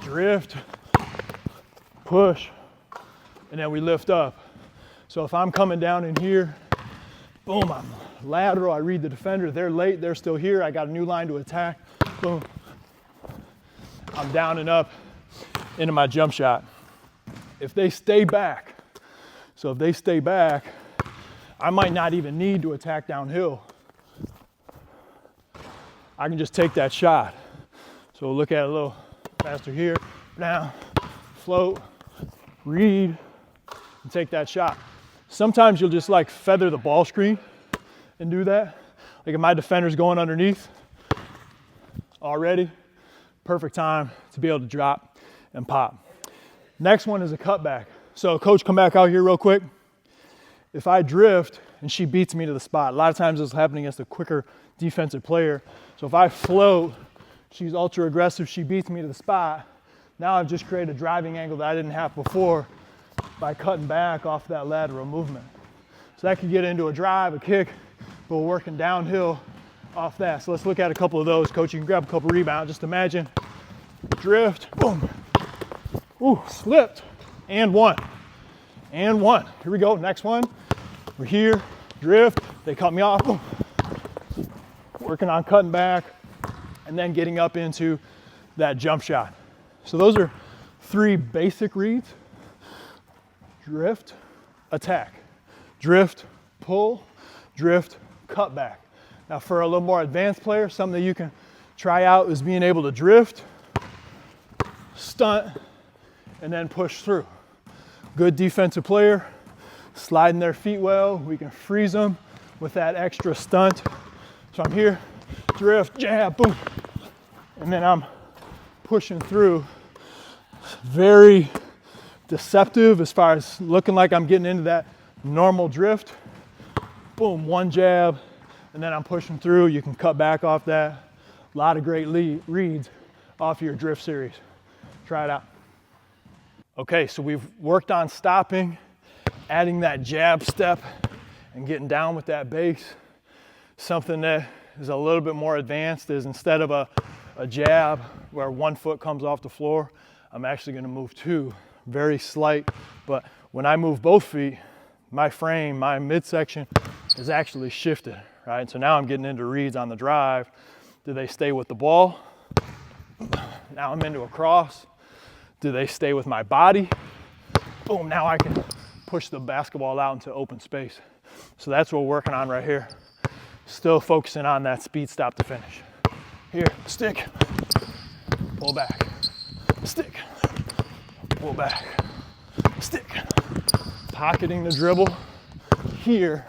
drift, push, and then we lift up. So if I'm coming down in here, boom, I'm lateral, I read the defender, they're late, they're still here, I got a new line to attack, boom. I'm down and up into my jump shot. If they stay back, so if they stay back, I might not even need to attack downhill. I can just take that shot. So we'll look at it a little faster here, down, float, read, and take that shot. Sometimes you'll just like feather the ball screen and do that. Like if my defender's going underneath already, perfect time to be able to drop and pop. Next one is a cutback. So coach, come back out here real quick. If I drift and she beats me to the spot, a lot of times this is happening against a quicker defensive player. So if I float, she's ultra aggressive, she beats me to the spot. Now I've just created a driving angle that I didn't have before by cutting back off that lateral movement. So that could get into a drive, a kick, but we're working downhill off that. So let's look at a couple of those. Coach, you can grab a couple rebounds. Just imagine, drift, boom. Ooh, slipped, and one. And one. Here we go, next one. We're here, drift, they cut me off, boom. Working on cutting back, and then getting up into that jump shot. So those are 3 basic reads. Drift, attack. Drift, pull, drift, cut back. Now for a little more advanced player, something that you can try out is being able to drift, stunt, and then push through. Good defensive player, sliding their feet well. We can freeze them with that extra stunt. So I'm here, drift, jab, boom. And then I'm pushing through. Very deceptive as far as looking like I'm getting into that normal drift. Boom, one jab, and then I'm pushing through. You can cut back off that. A lot of great reads off your drift series. Try it out. Okay, so we've worked on stopping, adding that jab step, and getting down with that base. Something that is a little bit more advanced is instead of a jab where one foot comes off the floor, I'm actually gonna move 2, very slight, but when I move both feet, my frame, my midsection is actually shifted, right? So now I'm getting into reads on the drive. Do they stay with the ball? Now I'm into a cross. Do they stay with my body? Boom, now I can push the basketball out into open space. So that's what we're working on right here. Still focusing on that speed stop to finish. Here, stick, pull back, stick, pull back, stick. Pocketing the dribble here,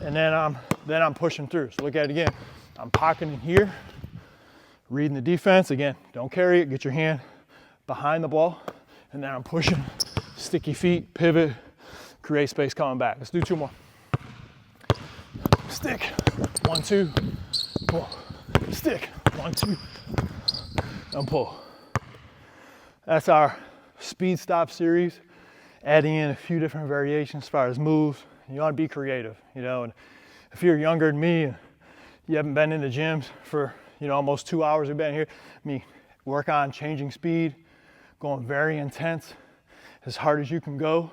and then I'm pushing through. So look at it again. I'm pocketing here, reading the defense. Again, don't carry it, get your hand behind the ball, and then I'm pushing, sticky feet, pivot, create space coming back. Let's do 2 more. Stick, 1, 2, pull. Stick, 1, 2, and pull. That's our speed stop series, adding in a few different variations as far as moves. You want to be creative, you know, and if you're younger than me and you haven't been in the gyms for, you know, almost 2 hours we've been here, work on changing speed, going very intense, as hard as you can go,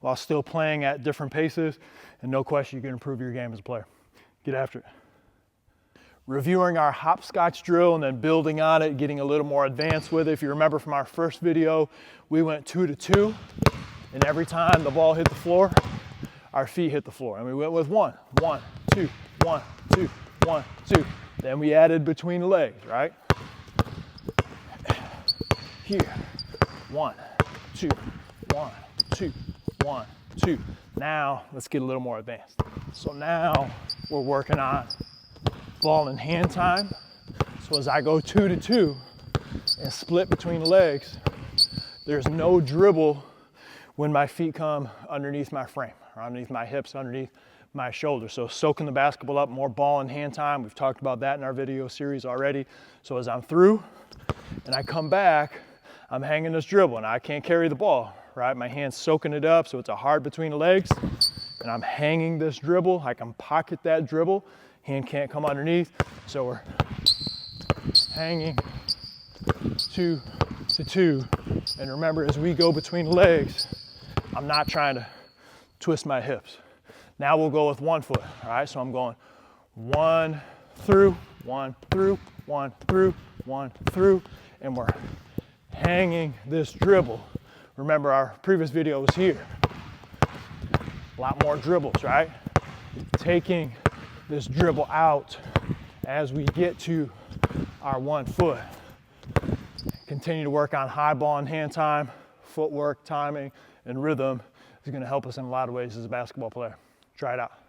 while still playing at different paces, and no question you can improve your game as a player. Get after it. Reviewing our hopscotch drill and then building on it, getting a little more advanced with it. If you remember from our first video, we went 2 to 2, and every time the ball hit the floor, our feet hit the floor. And we went with 1, 1, 2, 1, 2, 1, 2. Then we added between the legs, right? Here, 1, 2, 1, 2, 1, 2. Now, let's get a little more advanced. So now we're working on ball and hand time. So as I go 2 to 2 and split between the legs, there's no dribble when my feet come underneath my frame, or underneath my hips, underneath my shoulders. So soaking the basketball up, more ball and hand time. We've talked about that in our video series already. So as I'm through and I come back, I'm hanging this dribble and I can't carry the ball, right? My hand's soaking it up, so it's a hard between the legs, and I'm hanging this dribble. I can pocket that dribble. Hand can't come underneath, so we're hanging 2, to 2. And remember, as we go between legs, I'm not trying to twist my hips. Now we'll go with 1 foot, all right? So I'm going 1 through, 1 through, 1 through, 1 through, and we're hanging this dribble. Remember, our previous video was here. A lot more dribbles, right? Taking this dribble out as we get to our 1 foot. Continue to work on high ball and hand time, footwork, timing, and rhythm is going to help us in a lot of ways as a basketball player. Try it out.